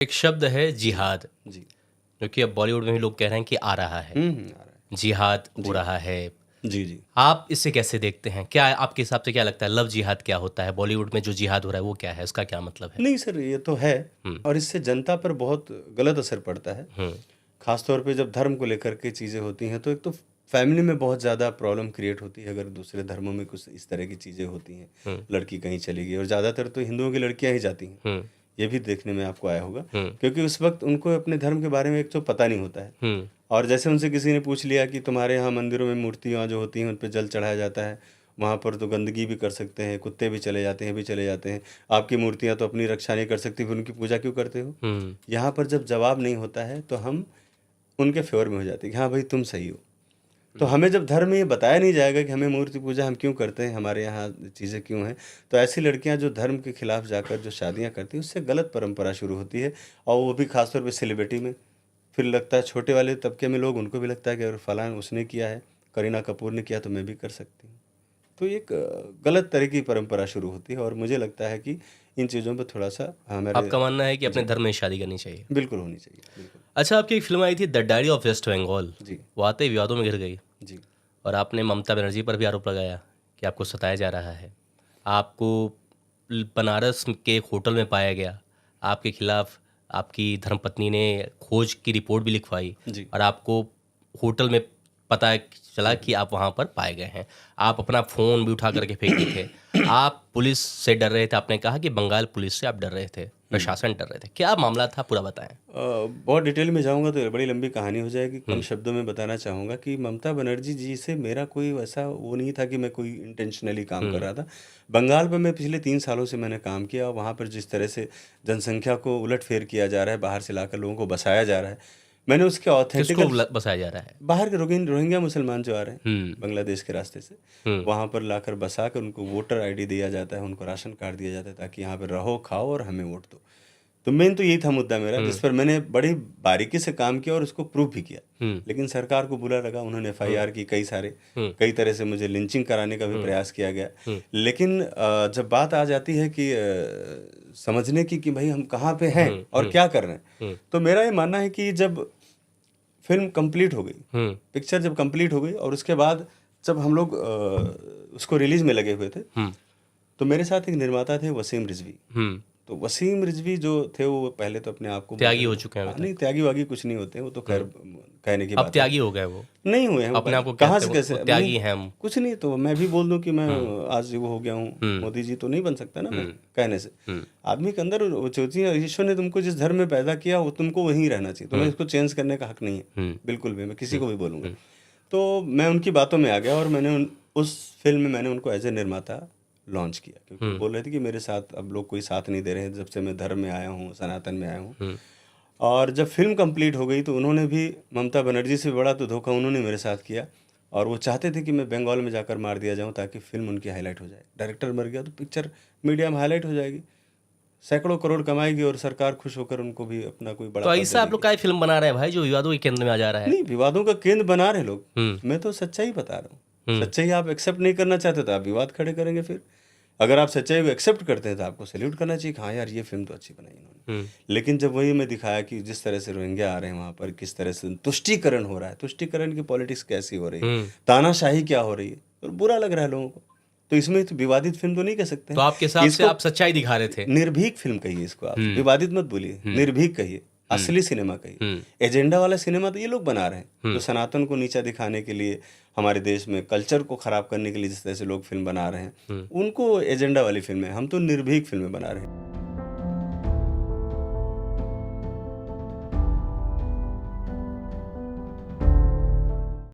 एक शब्द है जिहाद, जी। जो कि अब बॉलीवुड में भी लोग कह रहे हैं कि आ रहा है। आ रहा है। जिहाद हो जी। रहा है। जी, जी। आप इसे कैसे देखते हैं? क्या आपके हिसाब से क्या लगता है, लव जिहाद क्या होता है? बॉलीवुड में जो जिहाद हो रहा है वो क्या है? उसका क्या मतलब है? नहीं सर, ये तो है हुँ, और इससे जनता पर बहुत गलत असर पड़ता है। हुँ, ख़ास तौर पे जब धर्म को लेकर के चीज़ें होती हैं, तो एक तो फैमिली में बहुत ज़्यादा प्रॉब्लम क्रिएट होती है, अगर दूसरे धर्मों में कुछ इस तरह की चीज़ें होती हैं। हुँ, लड़की कहीं चली गई और ज़्यादातर तो हिंदुओं की लड़कियाँ ही जाती हैं। हुँ, ये भी देखने में आपको आया होगा, हुँ, क्योंकि उस वक़्त उनको अपने धर्म के बारे में एक तो पता नहीं होता है। हुँ, और जैसे उनसे किसी ने पूछ लिया कि तुम्हारे यहाँ मंदिरों में मूर्तियाँ जो होती हैं उन पे जल चढ़ाया जाता है, वहाँ पर तो गंदगी भी कर सकते हैं, कुत्ते भी चले जाते हैं, भी चले जाते हैं, आपकी मूर्तियाँ तो अपनी रक्षा नहीं कर सकती, फिर उनकी पूजा क्यों करते हो? हुँ, यहाँ पर जब जवाब नहीं होता है तो हम उनके फेवर में हो जाते हैं कि हाँ भाई तुम सही हो। तो हमें जब धर्म में ये बताया नहीं जाएगा कि हमें मूर्ति पूजा हम क्यों करते हैं, हमारे यहाँ चीज़ें क्यों हैं, तो ऐसी लड़कियाँ जो धर्म के खिलाफ जाकर जो शादियाँ करती हैं, उससे गलत परंपरा शुरू होती है। और वो भी खासतौर पे सेलिब्रिटी में। फिर लगता है छोटे वाले तबके में लोग, उनको भी लगता है कि अगर फलां उसने किया है, करीना कपूर ने किया तो मैं भी कर सकती हूँ। तो ये एक गलत तरह की परंपरा शुरू होती है और मुझे लगता है कि इन चीज़ों पे थोड़ा-सा हमारे। आपका मानना है कि अपने जी, धर्म में शादी करनी चाहिए। बिल्कुल होनी चाहिए, बिल्कुल। अच्छा, आपकी एक फ़िल्म आई थी the diary of West Bengal, जी, वो आते ही विवादों में घिर गई जी, और आपने ममता बनर्जी पर भी आरोप लगाया कि आपको सताया जा रहा है। आपको बनारस के एक होटल में पाया गया, आपके खिलाफ आपकी धर्मपत्नी ने खोज की रिपोर्ट भी लिखवाई जी। और आपको होटल में पता चला कि आप वहाँ पर पाए गए हैं। आप अपना फ़ोन भी उठा करके फेंके थे। आप पुलिस से डर रहे थे, आपने कहा कि बंगाल पुलिस से आप डर रहे थे, प्रशासन डर रहे थे। क्या मामला था, पूरा बताएं। बहुत डिटेल में जाऊँगा तो बड़ी लंबी कहानी हो जाएगी। कम हुँ, शब्दों में बताना चाहूँगा कि ममता बनर्जी जी से मेरा कोई वैसा वो नहीं था कि मैं कोई इंटेंशनली काम कर हुँ, रहा था। बंगाल में मैं पिछले 3 सालों से मैंने काम किया और वहाँ पर जिस तरह से जनसंख्या को उलट-फेर किया जा रहा है, बाहर से लाकर लोगों को बसाया जा रहा है, मैंने उसके किसको ऑथेंटिकल बसाया जा रहा है? बाहर के रोहिंग्या मुसलमान जो आ रहे हैं, हुँ, बांग्लादेश के रास्ते से, हुँ, वहाँ पर लाकर बसाकर उनको वोटर आईडी दिया जाता है, उनको राशन कार्ड दिया जाता है ताकि यहाँ पे रहो, खाओ और हमें वोट दो। तो मेन तो यही था मुद्दा मेरा, जिस हुँ, पर मैंने बड़ी बारीकी से काम किया और उसको प्रूव भी किया। हुँ, लेकिन सरकार को बुरा लगा, उन्होंने हुँ, एफआईआर की हुँ, कई तरह से मुझे लिंचिंग कराने का भी हुँ, प्रयास किया गया। हुँ, लेकिन जब बात आ जाती है कि समझने की कि भाई हम कहाँ पे हैं हुँ, और हुँ, क्या कर रहे हैं, हुँ, तो मेरा ये मानना है कि जब फ़िल्म कंप्लीट हो गई, हुँ, पिक्चर जब कंप्लीट हो गई और उसके बाद जब हम लोग उसको रिलीज़ में लगे हुए थे, हुँ, तो मेरे साथ एक निर्माता थे वसीम रिज़वी। हुँ। तो वसीम रिज़वी जो थे वो पहले तो अपने आप को त्यागी बोलते हो थे, चुके हैं हाँ, अभी नहीं तक। त्यागी-वागी कुछ नहीं होते हैं, वो तो खैर हुँ। कहने की अब बात है। त्यागी हो गए वो। नहीं हुए हैं वो अपने आप को कहाँ कहते से हैं वो कैसे नहीं, त्यागी हैं हम। कुछ नहीं तो मैं भी बोल दूँ कि मैं हुँ, आज वो हो गया हूँ, हुँ, मोदी जी तो नहीं बन सकता ना मैं हुँ, कहने से। हुँ, आदमी के अंदर वो सोचिए, ईश्वर ने तुमको जिस धर्म में पैदा किया वो तुमको वहीं रहना चाहिए, तुम्हें हुँ, इसको चेंज करने का हक नहीं है, हुँ, बिल्कुल भी, मैं किसी हुँ, को भी बोलूँगा। हुँ, तो मैं उनकी बातों में आ गया और मैंने उस फिल्म में मैंने उनको एज ए निर्माता लॉन्च किया, क्योंकि वो हुँ, बोल रहे थे कि मेरे साथ अब लोग कोई साथ नहीं दे रहे हैं जब से मैं धर्म में आया हूँ, सनातन में आया हूँ। हुँ, और जब फिल्म कंप्लीट हो गई तो उन्होंने भी ममता बनर्जी से बड़ा तो धोखा उन्होंने मेरे साथ किया और वो चाहते थे कि मैं बंगाल में जाकर मार दिया जाऊं ताकि फिल्म उनकी हाईलाइट हो जाए। डायरेक्टर मर गया तो पिक्चर मीडिया में हाईलाइट हो जाएगी, सैकड़ों करोड़ कमाएगी और सरकार खुश होकर उनको भी अपना कोई बड़ा तो पद दे ऐसा आप लोग देगी। क्या फ़िल्म बना रहे हैं भाई, जो विवादों के केंद्र में आ जा रहा है? नहीं, विवादों का केंद्र बना रहे लोग, हुँ, मैं तो सच्चाई बता रहा हूँ। हुँ, सच्चाई आप एक्सेप्ट नहीं करना चाहते तो आप विवाद खड़े करेंगे फिर। अगर आप सच्चाई को एक्सेप्ट करते हैं तो आपको सैल्यूट करना चाहिए कि हाँ यार ये फिल्म तो अच्छी बनाई इन्होंने। हुँ, लेकिन जब वही मैं दिखाया कि जिस तरह से रोहिंग्या आ रहे हैं वहाँ पर, किस तरह से तुष्टीकरण हो रहा है, तुष्टीकरण की पॉलिटिक्स कैसी हो रही है, हुँ। तानाशाही क्या हो रही है, तो बुरा लग रहा है लोगों को। तो इसमें तो विवादित फिल्म तो नहीं कह सकते तो हैं आपके कि हिसाब से इसको आप सच्चाई दिखा रहे थे। निर्भीक फिल्म कहिए, इसको आप हुँ, विवादित मत बोलिए, हुँ, निर्भीक कहिए, हुँ, असली सिनेमा कहिए। हुँ, एजेंडा वाला सिनेमा तो ये लोग बना रहे हैं, हुँ, जो सनातन को नीचा दिखाने के लिए, हमारे देश में कल्चर को खराब करने के लिए जिस तरह से लोग फिल्म बना रहे हैं, हुँ। उनको एजेंडा वाली फिल्में, हम तो निर्भीक फिल्में बना रहे हैं।